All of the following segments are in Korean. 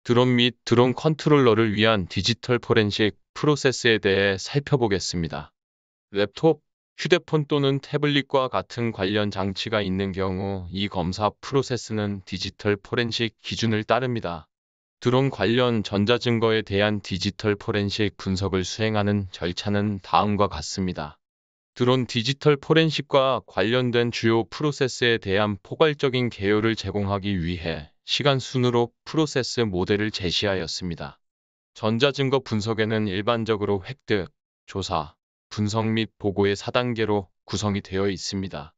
드론 및 드론 컨트롤러를 위한 디지털 포렌식 프로세스에 대해 살펴보겠습니다. 랩톱, 휴대폰 또는 태블릿과 같은 관련 장치가 있는 경우 이 검사 프로세스는 디지털 포렌식 기준을 따릅니다. 드론 관련 전자증거에 대한 디지털 포렌식 분석을 수행하는 절차는 다음과 같습니다. 드론 디지털 포렌식과 관련된 주요 프로세스에 대한 포괄적인 개요를 제공하기 위해 시간 순으로 프로세스 모델을 제시하였습니다. 전자증거 분석에는 일반적으로 획득, 조사, 분석 및 보고의 4단계로 구성이 되어 있습니다.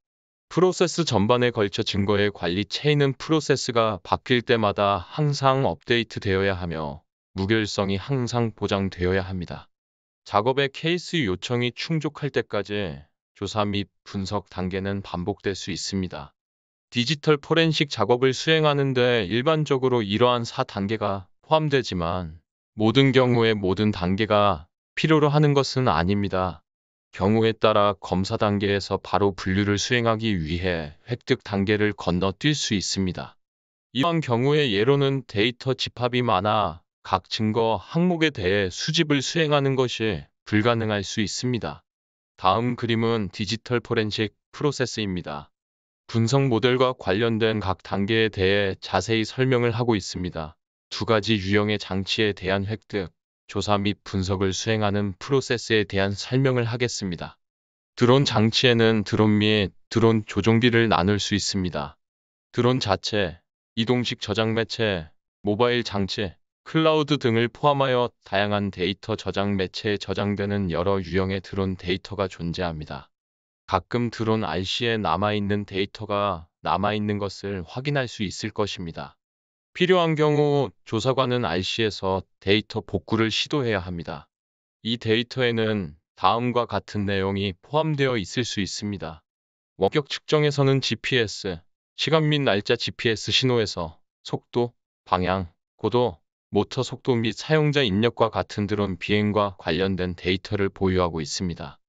프로세스 전반에 걸쳐 증거의 관리 체인은 프로세스가 바뀔 때마다 항상 업데이트 되어야 하며 무결성이 항상 보장되어야 합니다. 작업의 케이스 요청이 충족할 때까지 조사 및 분석 단계는 반복될 수 있습니다. 디지털 포렌식 작업을 수행하는 데 일반적으로 이러한 4단계가 포함되지만 모든 경우에 모든 단계가 필요로 하는 것은 아닙니다. 경우에 따라 검사 단계에서 바로 분류를 수행하기 위해 획득 단계를 건너뛸 수 있습니다. 이러한 경우의 예로는 데이터 집합이 많아 각 증거 항목에 대해 수집을 수행하는 것이 불가능할 수 있습니다. 다음 그림은 디지털 포렌식 프로세스입니다. 분석 모델과 관련된 각 단계에 대해 자세히 설명을 하고 있습니다. 두 가지 유형의 장치에 대한 획득, 조사 및 분석을 수행하는 프로세스에 대한 설명을 하겠습니다. 드론 장치에는 드론 및 드론 조종기를 나눌 수 있습니다. 드론 자체, 이동식 저장 매체, 모바일 장치, 클라우드 등을 포함하여 다양한 데이터 저장 매체에 저장되는 여러 유형의 드론 데이터가 존재합니다. 가끔 드론 RC에 남아있는 데이터가 남아있는 것을 확인할 수 있을 것입니다. 필요한 경우 조사관은 RC에서 데이터 복구를 시도해야 합니다. 이 데이터에는 다음과 같은 내용이 포함되어 있을 수 있습니다. 원격 측정에서는 GPS, 시간 및 날짜 GPS 신호에서 속도, 방향, 고도, 모터 속도 및 사용자 입력과 같은 드론 비행과 관련된 데이터를 보유하고 있습니다.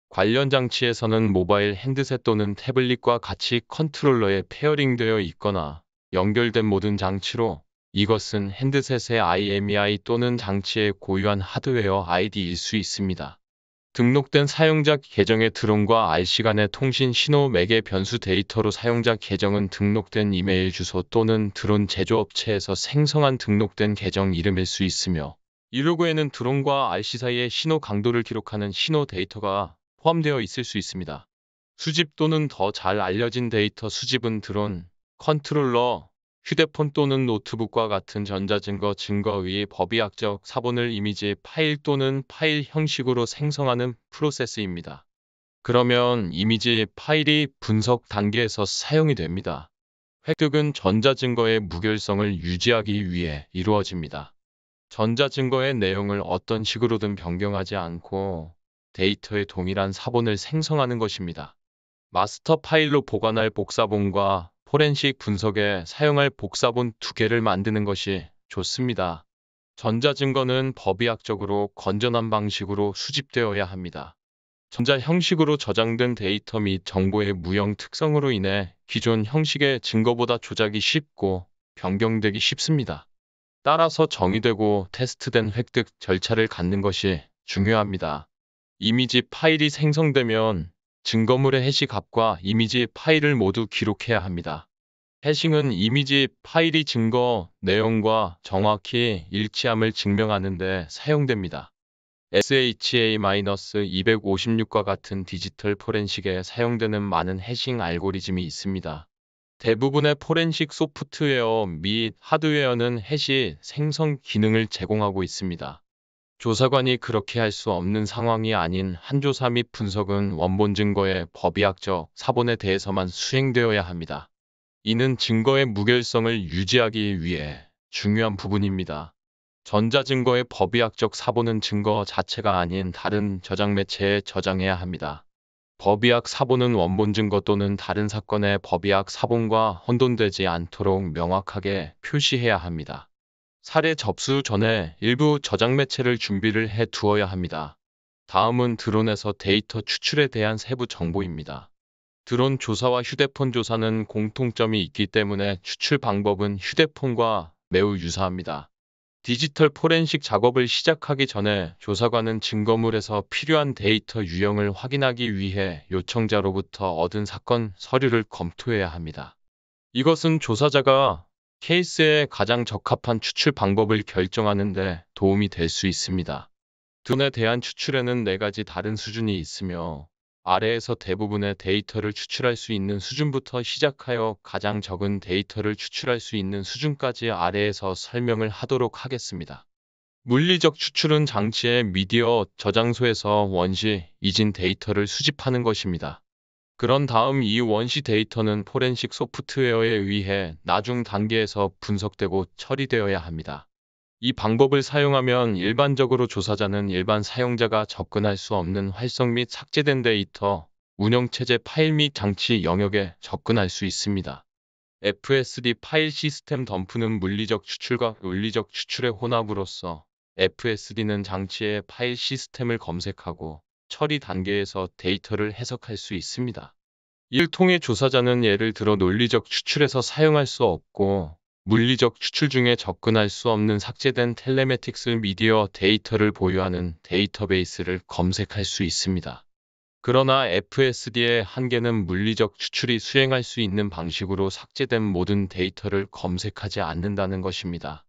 관련 장치에서는 모바일 핸드셋 또는 태블릿과 같이 컨트롤러에 페어링되어 있거나 연결된 모든 장치로 이것은 핸드셋의 IMEI 또는 장치의 고유한 하드웨어 ID일 수 있습니다. 등록된 사용자 계정의 드론과 RC 간의 통신 신호 매개 변수 데이터로 사용자 계정은 등록된 이메일 주소 또는 드론 제조업체에서 생성한 등록된 계정 이름일 수 있으며 이 로그에는 드론과 RC 사이의 신호 강도를 기록하는 신호 데이터가 포함되어 있을 수 있습니다. 수집 또는 더 잘 알려진 데이터 수집은 드론, 컨트롤러, 휴대폰 또는 노트북과 같은 전자증거 증거의 법의학적 사본을 이미지 파일 또는 파일 형식으로 생성하는 프로세스입니다. 그러면 이미지 파일이 분석 단계에서 사용이 됩니다. 획득은 전자증거의 무결성을 유지하기 위해 이루어집니다. 전자증거의 내용을 어떤 식으로든 변경하지 않고 데이터의 동일한 사본을 생성하는 것입니다. 마스터 파일로 보관할 복사본과 포렌식 분석에 사용할 복사본 두 개를 만드는 것이 좋습니다. 전자증거는 법의학적으로 건전한 방식으로 수집되어야 합니다. 전자 형식으로 저장된 데이터 및 정보의 무형 특성으로 인해 기존 형식의 증거보다 조작이 쉽고 변경되기 쉽습니다. 따라서 정의되고 테스트된 획득 절차를 갖는 것이 중요합니다. 이미지 파일이 생성되면 증거물의 해시 값과 이미지 파일을 모두 기록해야 합니다. 해싱은 이미지 파일이 증거 내용과 정확히 일치함을 증명하는 데 사용됩니다. SHA-256과 같은 디지털 포렌식에 사용되는 많은 해싱 알고리즘이 있습니다. 대부분의 포렌식 소프트웨어 및 하드웨어는 해시 생성 기능을 제공하고 있습니다. 조사관이 그렇게 할 수 없는 상황이 아닌 한 조사 및 분석은 원본 증거의 법의학적 사본에 대해서만 수행되어야 합니다. 이는 증거의 무결성을 유지하기 위해 중요한 부분입니다. 전자증거의 법의학적 사본은 증거 자체가 아닌 다른 저장 매체에 저장해야 합니다. 법의학 사본은 원본 증거 또는 다른 사건의 법의학 사본과 혼돈되지 않도록 명확하게 표시해야 합니다. 사례 접수 전에 일부 저장 매체를 준비를 해 두어야 합니다. 다음은 드론에서 데이터 추출에 대한 세부 정보입니다. 드론 조사와 휴대폰 조사는 공통점이 있기 때문에 추출 방법은 휴대폰과 매우 유사합니다. 디지털 포렌식 작업을 시작하기 전에 조사관은 증거물에서 필요한 데이터 유형을 확인하기 위해 요청자로부터 얻은 사건 서류를 검토해야 합니다. 이것은 조사자가 케이스에 가장 적합한 추출 방법을 결정하는 데 도움이 될 수 있습니다. 드론에 대한 추출에는 4가지 다른 수준이 있으며 아래에서 대부분의 데이터를 추출할 수 있는 수준부터 시작하여 가장 적은 데이터를 추출할 수 있는 수준까지 아래에서 설명을 하도록 하겠습니다. 물리적 추출은 장치의 미디어 저장소에서 원시, 이진 데이터를 수집하는 것입니다. 그런 다음 이 원시 데이터는 포렌식 소프트웨어에 의해 나중 단계에서 분석되고 처리되어야 합니다. 이 방법을 사용하면 일반적으로 조사자는 일반 사용자가 접근할 수 없는 활성 및 삭제된 데이터, 운영체제 파일 및 장치 영역에 접근할 수 있습니다. FSD 파일 시스템 덤프는 물리적 추출과 물리적 추출의 혼합으로서 FSD는 장치의 파일 시스템을 검색하고 처리 단계에서 데이터를 해석할 수 있습니다. 이를 통해 조사자는 예를 들어 논리적 추출에서 사용할 수 없고 물리적 추출 중에 접근할 수 없는 삭제된 텔레메틱스 미디어 데이터를 보유하는 데이터베이스를 검색할 수 있습니다. 그러나 FSD의 한계는 물리적 추출이 수행할 수 있는 방식으로 삭제된 모든 데이터를 검색하지 않는다는 것입니다.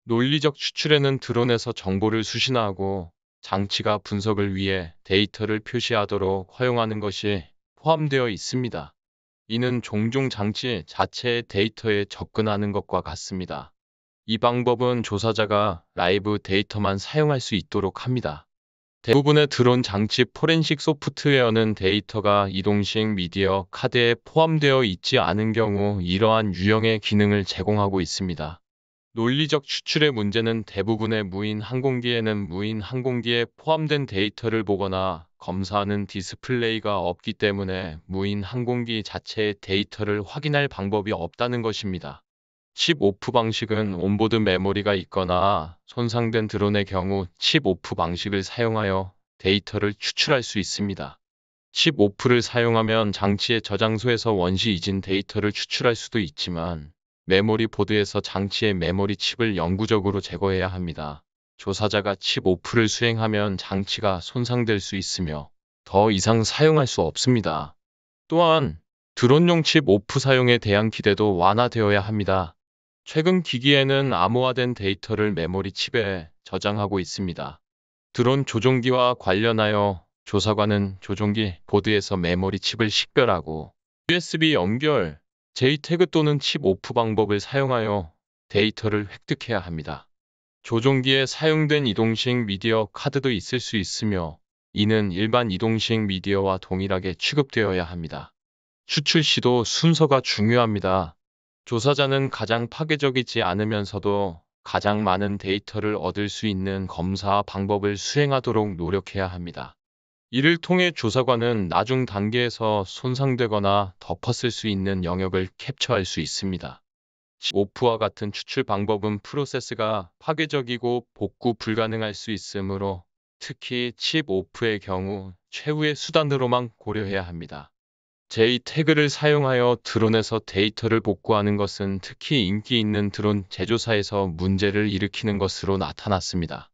논리적 추출에는 드론에서 정보를 수신하고 장치가 분석을 위해 데이터를 표시하도록 허용하는 것이 포함되어 있습니다. 이는 종종 장치 자체의 데이터에 접근하는 것과 같습니다. 이 방법은 조사자가 라이브 데이터만 사용할 수 있도록 합니다. 대부분의 드론 장치 포렌식 소프트웨어는 데이터가 이동식 미디어 카드에 포함되어 있지 않은 경우 이러한 유형의 기능을 제공하고 있습니다. 논리적 추출의 문제는 대부분의 무인 항공기에는 무인 항공기에 포함된 데이터를 보거나 검사하는 디스플레이가 없기 때문에 무인 항공기 자체의 데이터를 확인할 방법이 없다는 것입니다. 칩 오프 방식은 온보드 메모리가 있거나 손상된 드론의 경우 칩 오프 방식을 사용하여 데이터를 추출할 수 있습니다. 칩 오프를 사용하면 장치의 저장소에서 원시 이진 데이터를 추출할 수도 있지만 메모리 보드에서 장치의 메모리 칩을 영구적으로 제거해야 합니다. 조사자가 칩 오프를 수행하면 장치가 손상될 수 있으며 더 이상 사용할 수 없습니다. 또한 드론용 칩 오프 사용에 대한 기대도 완화되어야 합니다. 최근 기기에는 암호화된 데이터를 메모리 칩에 저장하고 있습니다. 드론 조종기와 관련하여 조사관은 조종기 보드에서 메모리 칩을 식별하고 USB 연결, JTAG 또는 칩 오프 방법을 사용하여 데이터를 획득해야 합니다. 조종기에 사용된 이동식 미디어 카드도 있을 수 있으며 이는 일반 이동식 미디어와 동일하게 취급되어야 합니다. 추출 시도 순서가 중요합니다. 조사자는 가장 파괴적이지 않으면서도 가장 많은 데이터를 얻을 수 있는 검사 방법을 수행하도록 노력해야 합니다. 이를 통해 조사관은 나중 단계에서 손상되거나 덮었을 수 있는 영역을 캡처할 수 있습니다. 오프와 같은 추출 방법은 프로세스가 파괴적이고 복구 불가능할 수 있으므로 특히 칩 오프의 경우 최후의 수단으로만 고려해야 합니다. JTAG를 사용하여 드론에서 데이터를 복구하는 것은 특히 인기 있는 드론 제조사에서 문제를 일으키는 것으로 나타났습니다.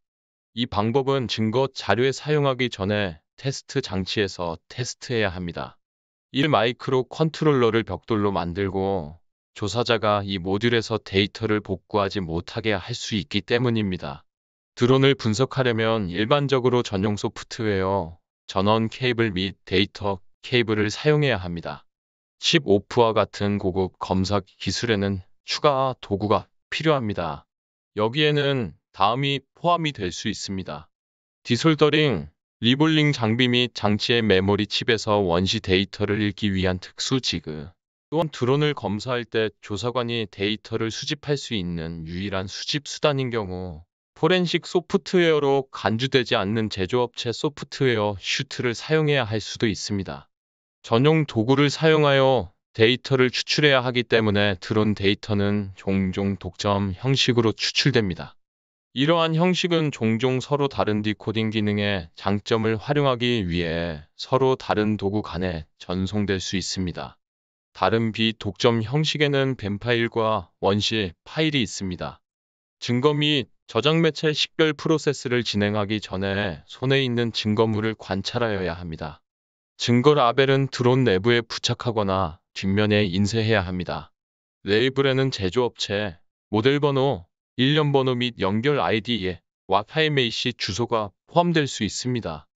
이 방법은 증거 자료에 사용하기 전에 테스트 장치에서 테스트해야 합니다. 1 마이크로 컨트롤러를 벽돌로 만들고 조사자가 이 모듈에서 데이터를 복구하지 못하게 할 수 있기 때문입니다. 드론을 분석하려면 일반적으로 전용 소프트웨어, 전원 케이블 및 데이터 케이블을 사용해야 합니다. 칩 오프와 같은 고급 검사 기술에는 추가 도구가 필요합니다. 여기에는 다음이 포함이 될 수 있습니다. 디솔더링, 리볼링 장비 및 장치의 메모리 칩에서 원시 데이터를 읽기 위한 특수 지그. 또한 드론을 검사할 때 조사관이 데이터를 수집할 수 있는 유일한 수집 수단인 경우 포렌식 소프트웨어로 간주되지 않는 제조업체 소프트웨어 슈트를 사용해야 할 수도 있습니다. 전용 도구를 사용하여 데이터를 추출해야 하기 때문에 드론 데이터는 종종 독점 형식으로 추출됩니다. 이러한 형식은 종종 서로 다른 디코딩 기능의 장점을 활용하기 위해 서로 다른 도구 간에 전송될 수 있습니다. 다른 비독점 형식에는 뱀 파일과 원시 파일이 있습니다. 증거 및 저장 매체 식별 프로세스를 진행하기 전에 손에 있는 증거물을 관찰하여야 합니다. 증거 라벨은 드론 내부에 부착하거나 뒷면에 인쇄해야 합니다. 레이블에는 제조업체, 모델 번호, 일련 번호 및 연결 아이디에 와이파이 주소가 포함될 수 있습니다.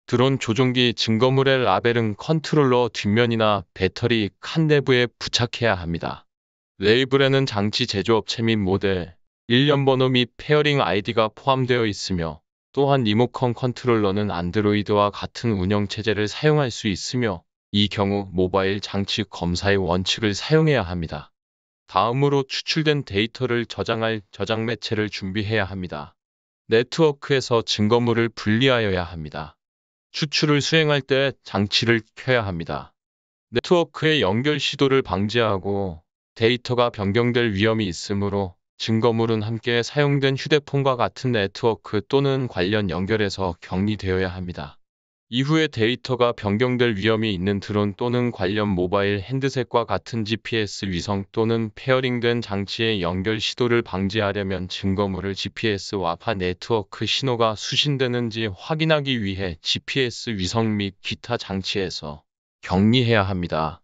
드론 조종기 증거물의 라벨은 컨트롤러 뒷면이나 배터리 칸 내부에 부착해야 합니다. 레이블에는 장치 제조업체 및 모델, 일련 번호 및 페어링 아이디가 포함되어 있으며 또한 리모컨 컨트롤러는 안드로이드와 같은 운영체제를 사용할 수 있으며 이 경우 모바일 장치 검사의 원칙을 사용해야 합니다. 다음으로 추출된 데이터를 저장할 저장 매체를 준비해야 합니다. 네트워크에서 증거물을 분리하여야 합니다. 추출을 수행할 때 장치를 켜야 합니다. 네트워크의 연결 시도를 방지하고 데이터가 변경될 위험이 있으므로 증거물은 함께 사용된 휴대폰과 같은 네트워크 또는 관련 연결에서 격리되어야 합니다. 이후에 데이터가 변경될 위험이 있는 드론 또는 관련 모바일 핸드셋과 같은 GPS 위성 또는 페어링된 장치의 연결 시도를 방지하려면 증거물을 GPS 와이파이 네트워크 신호가 수신되는지 확인하기 위해 GPS 위성 및 기타 장치에서 격리해야 합니다.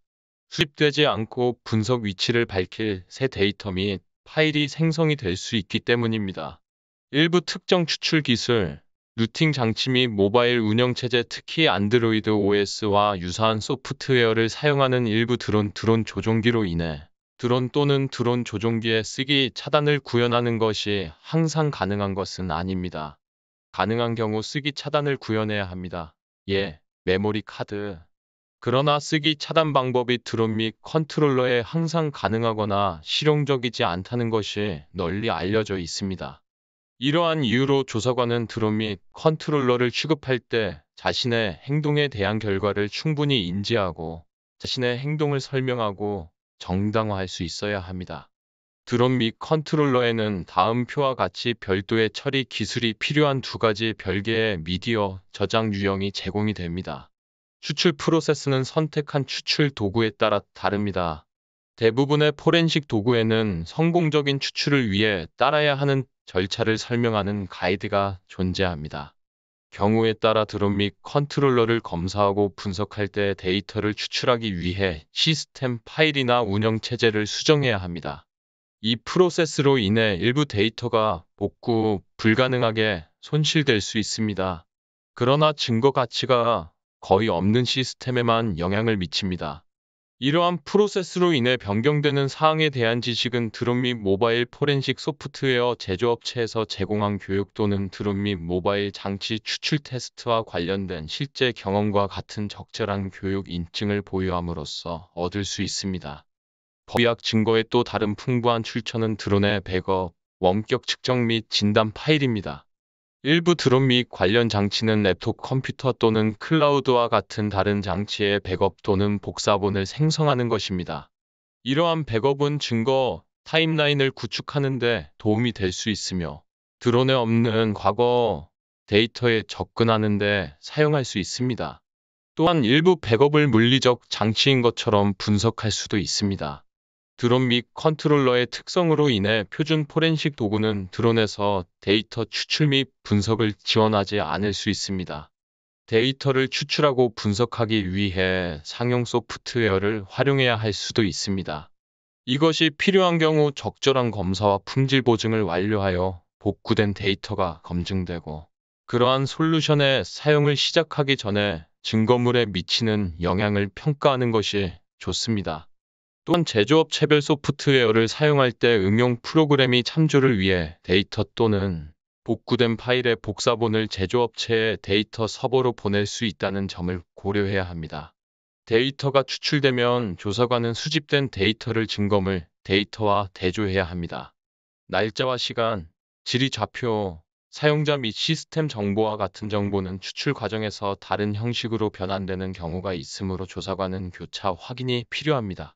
수집되지 않고 분석 위치를 밝힐 새 데이터 및 파일이 생성이 될 수 있기 때문입니다. 일부 특정 추출 기술, 루팅 장치 및 모바일 운영체제 특히 안드로이드 OS와 유사한 소프트웨어를 사용하는 일부 드론 조종기로 인해 드론 또는 드론 조종기의 쓰기 차단을 구현하는 것이 항상 가능한 것은 아닙니다. 가능한 경우 쓰기 차단을 구현해야 합니다. 예, 메모리 카드. 그러나 쓰기 차단 방법이 드론 및 컨트롤러에 항상 가능하거나 실용적이지 않다는 것이 널리 알려져 있습니다. 이러한 이유로 조사관은 드론 및 컨트롤러를 취급할 때 자신의 행동에 대한 결과를 충분히 인지하고 자신의 행동을 설명하고 정당화할 수 있어야 합니다. 드론 및 컨트롤러에는 다음 표와 같이 별도의 처리 기술이 필요한 두 가지 별개의 미디어 저장 유형이 제공이 됩니다. 추출 프로세스는 선택한 추출 도구에 따라 다릅니다. 대부분의 포렌식 도구에는 성공적인 추출을 위해 따라야 하는 절차를 설명하는 가이드가 존재합니다. 경우에 따라 드론 및 컨트롤러를 검사하고 분석할 때 데이터를 추출하기 위해 시스템 파일이나 운영체제를 수정해야 합니다. 이 프로세스로 인해 일부 데이터가 복구 불가능하게 손실될 수 있습니다. 그러나 증거 가치가 거의 없는 시스템에만 영향을 미칩니다. 이러한 프로세스로 인해 변경되는 사항에 대한 지식은 드론 및 모바일 포렌식 소프트웨어 제조업체에서 제공한 교육 또는 드론 및 모바일 장치 추출 테스트와 관련된 실제 경험과 같은 적절한 교육 인증을 보유함으로써 얻을 수 있습니다. 법의학 증거의 또 다른 풍부한 출처는 드론의 백업, 원격 측정 및 진단 파일입니다. 일부 드론 및 관련 장치는 랩톱 컴퓨터 또는 클라우드와 같은 다른 장치의 백업 또는 복사본을 생성하는 것입니다. 이러한 백업은 증거 타임라인을 구축하는 데 도움이 될 수 있으며 드론에 없는 과거 데이터에 접근하는 데 사용할 수 있습니다. 또한 일부 백업을 물리적 장치인 것처럼 분석할 수도 있습니다. 드론 및 컨트롤러의 특성으로 인해 표준 포렌식 도구는 드론에서 데이터 추출 및 분석을 지원하지 않을 수 있습니다. 데이터를 추출하고 분석하기 위해 상용 소프트웨어를 활용해야 할 수도 있습니다. 이것이 필요한 경우 적절한 검사와 품질 보증을 완료하여 복구된 데이터가 검증되고 그러한 솔루션의 사용을 시작하기 전에 증거물에 미치는 영향을 평가하는 것이 좋습니다. 또한 제조업체별 소프트웨어를 사용할 때 응용 프로그램이 참조를 위해 데이터 또는 복구된 파일의 복사본을 제조업체의 데이터 서버로 보낼 수 있다는 점을 고려해야 합니다. 데이터가 추출되면 조사관은 수집된 데이터를 증거물 데이터와 대조해야 합니다. 날짜와 시간, 지리 좌표, 사용자 및 시스템 정보와 같은 정보는 추출 과정에서 다른 형식으로 변환되는 경우가 있으므로 조사관은 교차 확인이 필요합니다.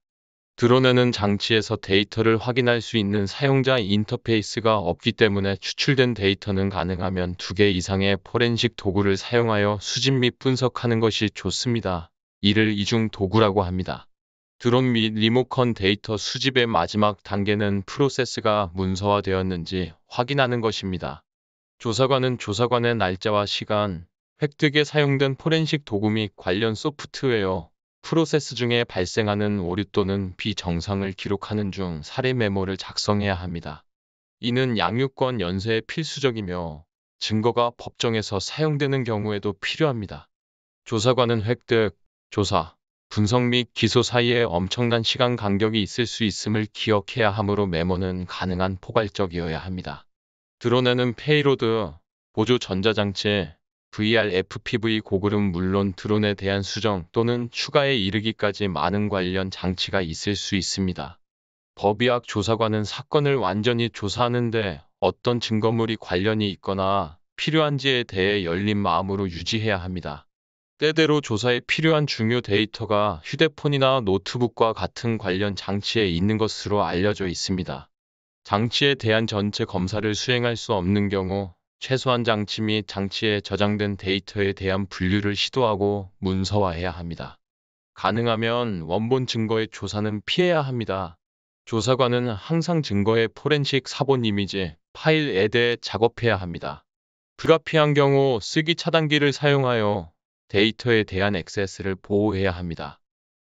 드론에는 장치에서 데이터를 확인할 수 있는 사용자 인터페이스가 없기 때문에 추출된 데이터는 가능하면 2개 이상의 포렌식 도구를 사용하여 수집 및 분석하는 것이 좋습니다. 이를 이중 도구라고 합니다. 드론 및 리모컨 데이터 수집의 마지막 단계는 프로세스가 문서화되었는지 확인하는 것입니다. 조사관은 조사관의 날짜와 시간, 획득에 사용된 포렌식 도구 및 관련 소프트웨어, 프로세스 중에 발생하는 오류 또는 비정상을 기록하는 중 사례 메모를 작성해야 합니다. 이는 양육권 연수에 필수적이며 증거가 법정에서 사용되는 경우에도 필요합니다. 조사관은 획득, 조사, 분석 및 기소 사이에 엄청난 시간 간격이 있을 수 있음을 기억해야 하므로 메모는 가능한 포괄적이어야 합니다. 드러내는 페이로드, 보조 전자장치, VRFPV 고글은 물론 드론에 대한 수정 또는 추가에 이르기까지 많은 관련 장치가 있을 수 있습니다. 법의학 조사관은 사건을 완전히 조사하는데 어떤 증거물이 관련이 있거나 필요한지에 대해 열린 마음으로 유지해야 합니다. 때때로 조사에 필요한 중요 데이터가 휴대폰이나 노트북과 같은 관련 장치에 있는 것으로 알려져 있습니다. 장치에 대한 전체 검사를 수행할 수 없는 경우 최소한 장치 및 장치에 저장된 데이터에 대한 분류를 시도하고 문서화해야 합니다. 가능하면 원본 증거의 조사는 피해야 합니다. 조사관은 항상 증거의 포렌식 사본 이미지, 파일에 대해 작업해야 합니다. 불가피한 경우 쓰기 차단기를 사용하여 데이터에 대한 액세스를 보호해야 합니다.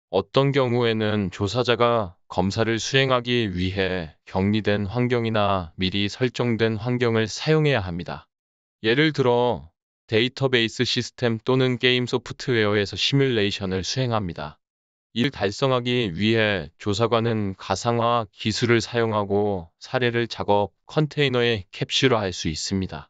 어떤 경우에는 조사자가 검사를 수행하기 위해 격리된 환경이나 미리 설정된 환경을 사용해야 합니다. 예를 들어 데이터베이스 시스템 또는 게임 소프트웨어에서 시뮬레이션을 수행합니다. 이를 달성하기 위해 조사관은 가상화 기술을 사용하고 사례를 작업 컨테이너에 캡슐화할 수 있습니다.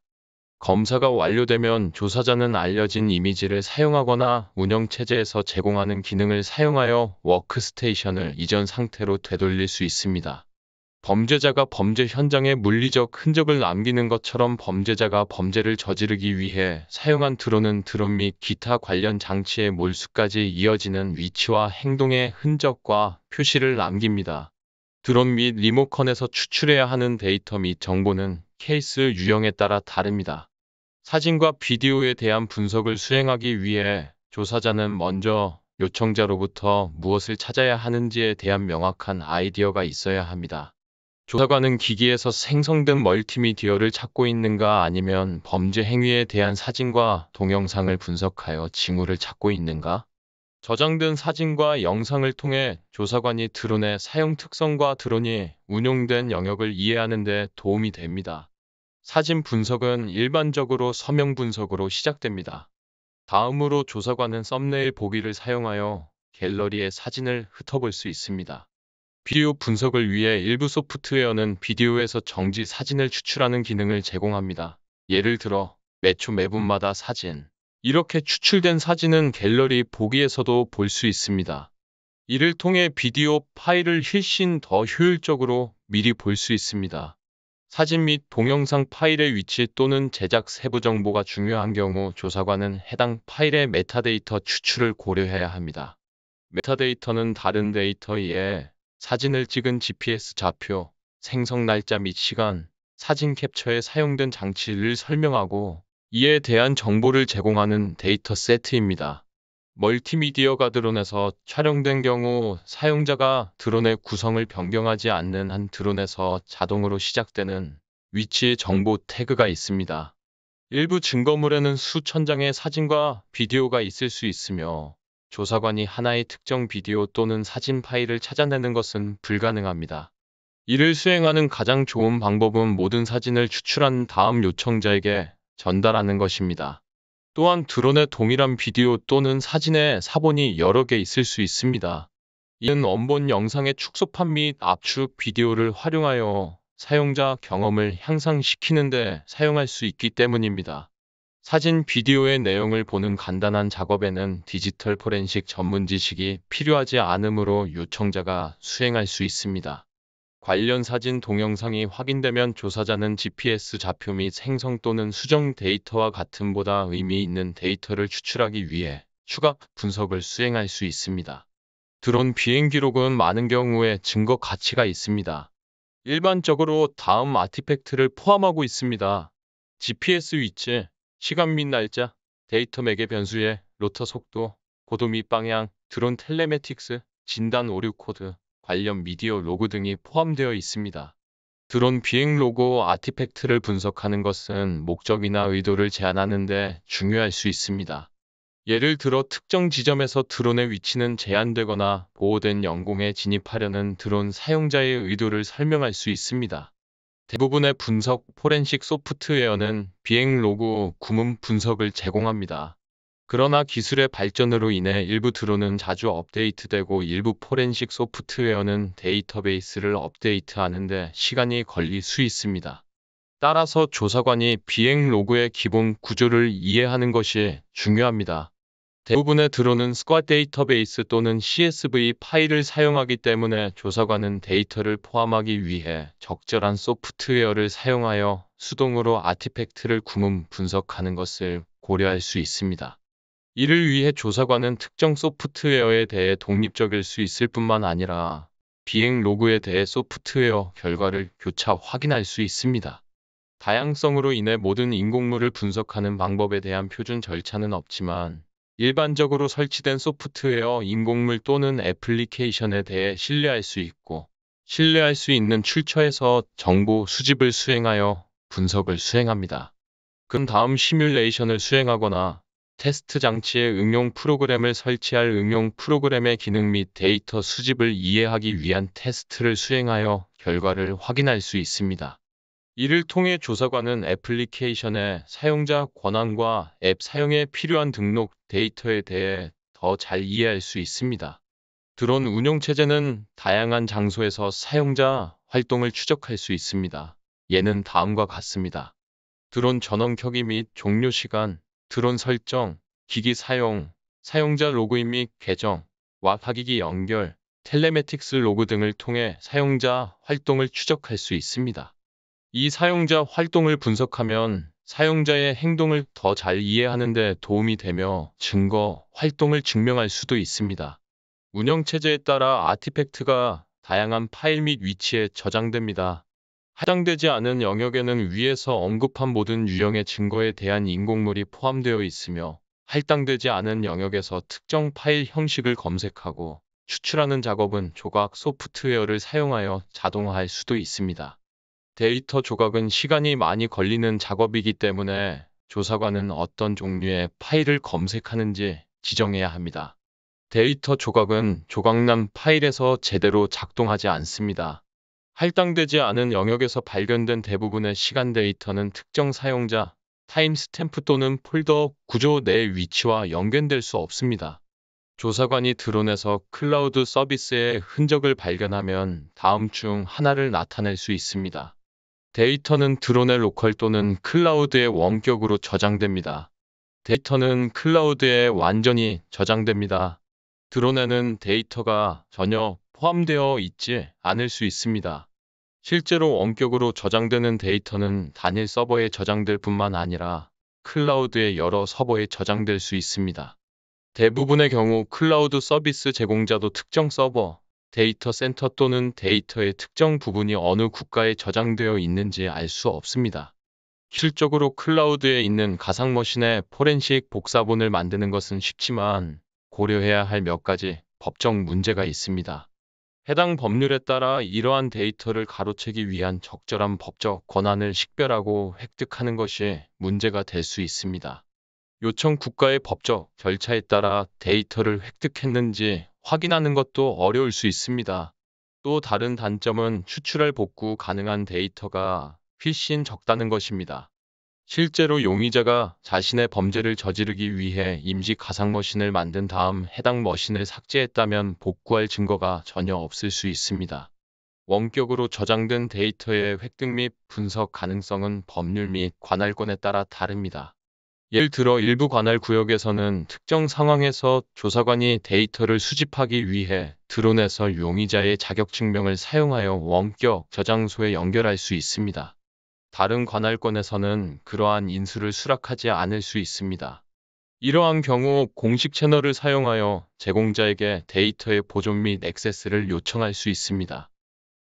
검사가 완료되면 조사자는 알려진 이미지를 사용하거나 운영체제에서 제공하는 기능을 사용하여 워크스테이션을 이전 상태로 되돌릴 수 있습니다. 범죄자가 범죄 현장에 물리적 흔적을 남기는 것처럼 범죄자가 범죄를 저지르기 위해 사용한 드론은 드론 및 기타 관련 장치의 몰수까지 이어지는 위치와 행동의 흔적과 표시를 남깁니다. 드론 및 리모컨에서 추출해야 하는 데이터 및 정보는 케이스 유형에 따라 다릅니다. 사진과 비디오에 대한 분석을 수행하기 위해 조사자는 먼저 요청자로부터 무엇을 찾아야 하는지에 대한 명확한 아이디어가 있어야 합니다. 조사관은 기기에서 생성된 멀티미디어를 찾고 있는가 아니면 범죄 행위에 대한 사진과 동영상을 분석하여 징후를 찾고 있는가? 저장된 사진과 영상을 통해 조사관이 드론의 사용 특성과 드론이 운용된 영역을 이해하는 데 도움이 됩니다. 사진 분석은 일반적으로 서명 분석으로 시작됩니다. 다음으로 조사관은 썸네일 보기를 사용하여 갤러리의 사진을 흩어볼 수 있습니다. 비디오 분석을 위해 일부 소프트웨어는 비디오에서 정지 사진을 추출하는 기능을 제공합니다. 예를 들어 매초 매분마다 사진. 이렇게 추출된 사진은 갤러리 보기에서도 볼 수 있습니다. 이를 통해 비디오 파일을 훨씬 더 효율적으로 미리 볼 수 있습니다. 사진 및 동영상 파일의 위치 또는 제작 세부 정보가 중요한 경우 조사관은 해당 파일의 메타데이터 추출을 고려해야 합니다. 메타데이터는 다른 데이터에 사진을 찍은 GPS 좌표, 생성 날짜 및 시간, 사진 캡처에 사용된 장치를 설명하고 이에 대한 정보를 제공하는 데이터 세트입니다. 멀티미디어가 드론에서 촬영된 경우 사용자가 드론의 구성을 변경하지 않는 한 드론에서 자동으로 시작되는 위치 정보 태그가 있습니다. 일부 증거물에는 수천 장의 사진과 비디오가 있을 수 있으며 조사관이 하나의 특정 비디오 또는 사진 파일을 찾아내는 것은 불가능합니다. 이를 수행하는 가장 좋은 방법은 모든 사진을 추출한 다음 요청자에게 전달하는 것입니다. 또한 드론에 동일한 비디오 또는 사진의 사본이 여러 개 있을 수 있습니다. 이는 원본 영상의 축소판 및 압축 비디오를 활용하여 사용자 경험을 향상시키는 데 사용할 수 있기 때문입니다. 사진, 비디오의 내용을 보는 간단한 작업에는 디지털 포렌식 전문 지식이 필요하지 않으므로 요청자가 수행할 수 있습니다. 관련 사진, 동영상이 확인되면 조사자는 GPS 좌표 및 생성 또는 수정 데이터와 같은 보다 의미 있는 데이터를 추출하기 위해 추가 분석을 수행할 수 있습니다. 드론 비행 기록은 많은 경우에 증거 가치가 있습니다. 일반적으로 다음 아티팩트를 포함하고 있습니다. GPS 위치, 시간 및 날짜, 데이터 매개 변수의 로터 속도, 고도 및 방향, 드론 텔레매틱스, 진단 오류 코드, 관련 미디어 로그 등이 포함되어 있습니다. 드론 비행 로고 아티팩트를 분석하는 것은 목적이나 의도를 제한하는 데 중요할 수 있습니다. 예를 들어 특정 지점에서 드론의 위치는 제한되거나 보호된 영공에 진입하려는 드론 사용자의 의도를 설명할 수 있습니다. 대부분의 분석 포렌식 소프트웨어는 비행 로그 구문 분석을 제공합니다. 그러나 기술의 발전으로 인해 일부 드론은 자주 업데이트되고 일부 포렌식 소프트웨어는 데이터베이스를 업데이트하는 데 시간이 걸릴 수 있습니다. 따라서 조사관이 비행 로그의 기본 구조를 이해하는 것이 중요합니다. 대부분의 드론은 스쿼드 데이터베이스 또는 CSV 파일을 사용하기 때문에 조사관은 데이터를 포함하기 위해 적절한 소프트웨어를 사용하여 수동으로 아티팩트를 구문 분석하는 것을 고려할 수 있습니다. 이를 위해 조사관은 특정 소프트웨어에 대해 독립적일 수 있을 뿐만 아니라 비행 로그에 대해 소프트웨어 결과를 교차 확인할 수 있습니다. 다양성으로 인해 모든 인공물을 분석하는 방법에 대한 표준 절차는 없지만 일반적으로 설치된 소프트웨어, 인공물 또는 애플리케이션에 대해 신뢰할 수 있고 신뢰할 수 있는 출처에서 정보 수집을 수행하여 분석을 수행합니다. 그 다음 시뮬레이션을 수행하거나 테스트 장치에 응용 프로그램을 설치할 응용 프로그램의 기능 및 데이터 수집을 이해하기 위한 테스트를 수행하여 결과를 확인할 수 있습니다. 이를 통해 조사관은 애플리케이션의 사용자 권한과 앱 사용에 필요한 등록 데이터에 대해 더 잘 이해할 수 있습니다. 드론 운용체제는 다양한 장소에서 사용자 활동을 추적할 수 있습니다. 예는 다음과 같습니다. 드론 전원 켜기 및 종료 시간, 드론 설정, 기기 사용, 사용자 로그인 및 계정, 와파기기 연결, 텔레메틱스 로그 등을 통해 사용자 활동을 추적할 수 있습니다. 이 사용자 활동을 분석하면 사용자의 행동을 더 잘 이해하는 데 도움이 되며 증거, 활동을 증명할 수도 있습니다. 운영체제에 따라 아티팩트가 다양한 파일 및 위치에 저장됩니다. 해당되지 않은 영역에는 위에서 언급한 모든 유형의 증거에 대한 인공물이 포함되어 있으며 할당되지 않은 영역에서 특정 파일 형식을 검색하고 추출하는 작업은 조각 소프트웨어를 사용하여 자동화할 수도 있습니다. 데이터 조각은 시간이 많이 걸리는 작업이기 때문에 조사관은 어떤 종류의 파일을 검색하는지 지정해야 합니다. 데이터 조각은 조각난 파일에서 제대로 작동하지 않습니다. 할당되지 않은 영역에서 발견된 대부분의 시간 데이터는 특정 사용자, 타임스탬프 또는 폴더 구조 내 위치와 연결될 수 없습니다. 조사관이 드론에서 클라우드 서비스의 흔적을 발견하면 다음 중 하나를 나타낼 수 있습니다. 데이터는 드론의 로컬 또는 클라우드에 원격으로 저장됩니다. 데이터는 클라우드에 완전히 저장됩니다. 드론에는 데이터가 전혀 포함되어 있지 않을 수 있습니다. 실제로 원격으로 저장되는 데이터는 단일 서버에 저장될 뿐만 아니라 클라우드의 여러 서버에 저장될 수 있습니다. 대부분의 경우 클라우드 서비스 제공자도 특정 서버, 데이터 센터 또는 데이터의 특정 부분이 어느 국가에 저장되어 있는지 알 수 없습니다. 실적으로 클라우드에 있는 가상머신의 포렌식 복사본을 만드는 것은 쉽지만 고려해야 할 몇 가지 법적 문제가 있습니다. 해당 법률에 따라 이러한 데이터를 가로채기 위한 적절한 법적 권한을 식별하고 획득하는 것이 문제가 될 수 있습니다. 요청 국가의 법적 절차에 따라 데이터를 획득했는지 확인하는 것도 어려울 수 있습니다. 또 다른 단점은 추출할 복구 가능한 데이터가 훨씬 적다는 것입니다. 실제로 용의자가 자신의 범죄를 저지르기 위해 임시 가상머신을 만든 다음 해당 머신을 삭제했다면 복구할 증거가 전혀 없을 수 있습니다. 원격으로 저장된 데이터의 획득 및 분석 가능성은 법률 및 관할권에 따라 다릅니다. 예를 들어 일부 관할 구역에서는 특정 상황에서 조사관이 데이터를 수집하기 위해 드론에서 용의자의 자격증명을 사용하여 원격 저장소에 연결할 수 있습니다. 다른 관할권에서는 그러한 인수를 수락하지 않을 수 있습니다. 이러한 경우 공식 채널을 사용하여 제공자에게 데이터의 보존 및 액세스를 요청할 수 있습니다.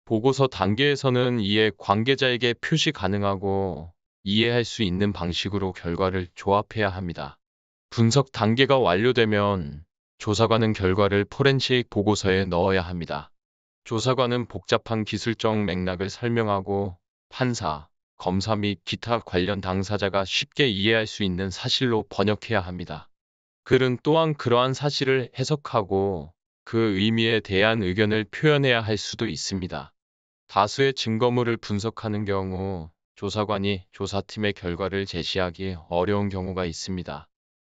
보고서 단계에서는 이에 관계자에게 표시 가능하고 이해할 수 있는 방식으로 결과를 조합해야 합니다. 분석 단계가 완료되면 조사관은 결과를 포렌식 보고서에 넣어야 합니다. 조사관은 복잡한 기술적 맥락을 설명하고 판사, 검사 및 기타 관련 당사자가 쉽게 이해할 수 있는 사실로 번역해야 합니다. 글은 또한 그러한 사실을 해석하고 그 의미에 대한 의견을 표현해야 할 수도 있습니다. 다수의 증거물을 분석하는 경우 조사관이 조사팀의 결과를 제시하기 어려운 경우가 있습니다.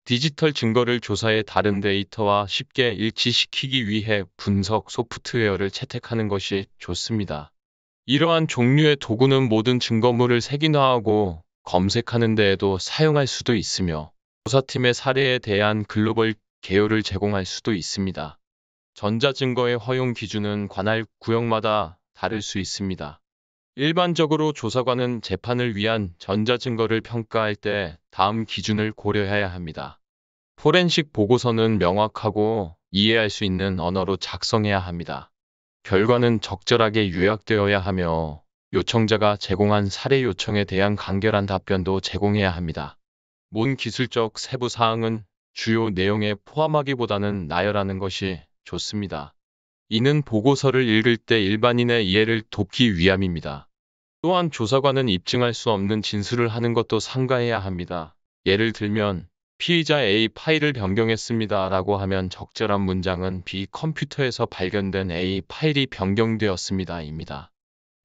디지털 증거를 조사의 다른 데이터와 쉽게 일치시키기 위해 분석 소프트웨어를 채택하는 것이 좋습니다. 이러한 종류의 도구는 모든 증거물을 색인화하고 검색하는 데에도 사용할 수도 있으며 조사팀의 사례에 대한 글로벌 개요를 제공할 수도 있습니다. 전자증거의 허용 기준은 관할 구역마다 다를 수 있습니다. 일반적으로 조사관은 재판을 위한 전자증거를 평가할 때 다음 기준을 고려해야 합니다. 포렌식 보고서는 명확하고 이해할 수 있는 언어로 작성해야 합니다. 결과는 적절하게 요약되어야 하며 요청자가 제공한 사례 요청에 대한 간결한 답변도 제공해야 합니다. 모든 기술적 세부 사항은 주요 내용에 포함하기보다는 나열하는 것이 좋습니다. 이는 보고서를 읽을 때 일반인의 이해를 돕기 위함입니다. 또한 조사관은 입증할 수 없는 진술을 하는 것도 삼가해야 합니다. 예를 들면 피의자 A 파일을 변경했습니다 라고 하면 적절한 문장은 B 컴퓨터에서 발견된 A 파일이 변경되었습니다 입니다.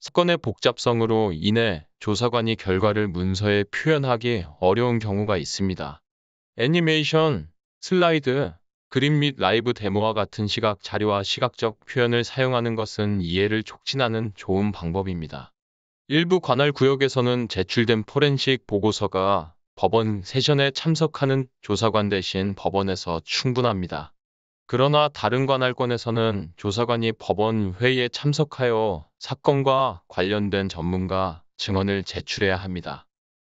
사건의 복잡성으로 인해 조사관이 결과를 문서에 표현하기 어려운 경우가 있습니다. 애니메이션, 슬라이드, 그림 및 라이브 데모와 같은 시각 자료와 시각적 표현을 사용하는 것은 이해를 촉진하는 좋은 방법입니다. 일부 관할 구역에서는 제출된 포렌식 보고서가 법원 세션에 참석하는 조사관 대신 법원에서 충분합니다. 그러나 다른 관할권에서는 조사관이 법원 회의에 참석하여 사건과 관련된 전문가 증언을 제출해야 합니다.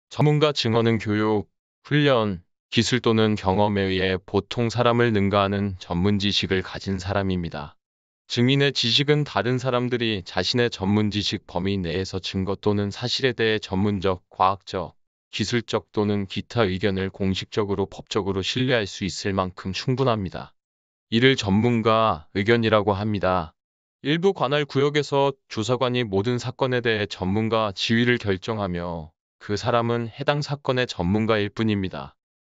전문가 증언은 교육, 훈련, 기술 또는 경험에 의해 보통 사람을 능가하는 전문 지식을 가진 사람입니다. 증인의 지식은 다른 사람들이 자신의 전문 지식 범위 내에서 증거 또는 사실에 대해 전문적, 과학적, 기술적 또는 기타 의견을 공식적으로 법적으로 신뢰할 수 있을 만큼 충분합니다. 이를 전문가 의견이라고 합니다. 일부 관할 구역에서 조사관이 모든 사건에 대해 전문가 지위를 결정하며 그 사람은 해당 사건의 전문가일 뿐입니다.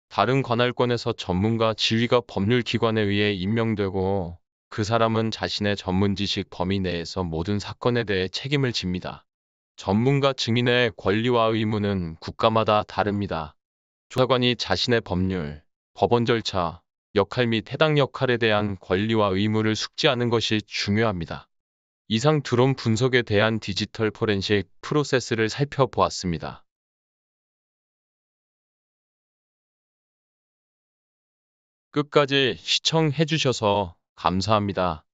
다른 관할권에서 전문가 지위가 법률기관에 의해 임명되고 그 사람은 자신의 전문 지식 범위 내에서 모든 사건에 대해 책임을 집니다. 전문가 증인의 권리와 의무는 국가마다 다릅니다. 조사관이 자신의 법률, 법원 절차, 역할 및 해당 역할에 대한 권리와 의무를 숙지하는 것이 중요합니다. 이상 드론 분석에 대한 디지털 포렌식 프로세스를 살펴보았습니다. 끝까지 시청해주셔서 감사합니다.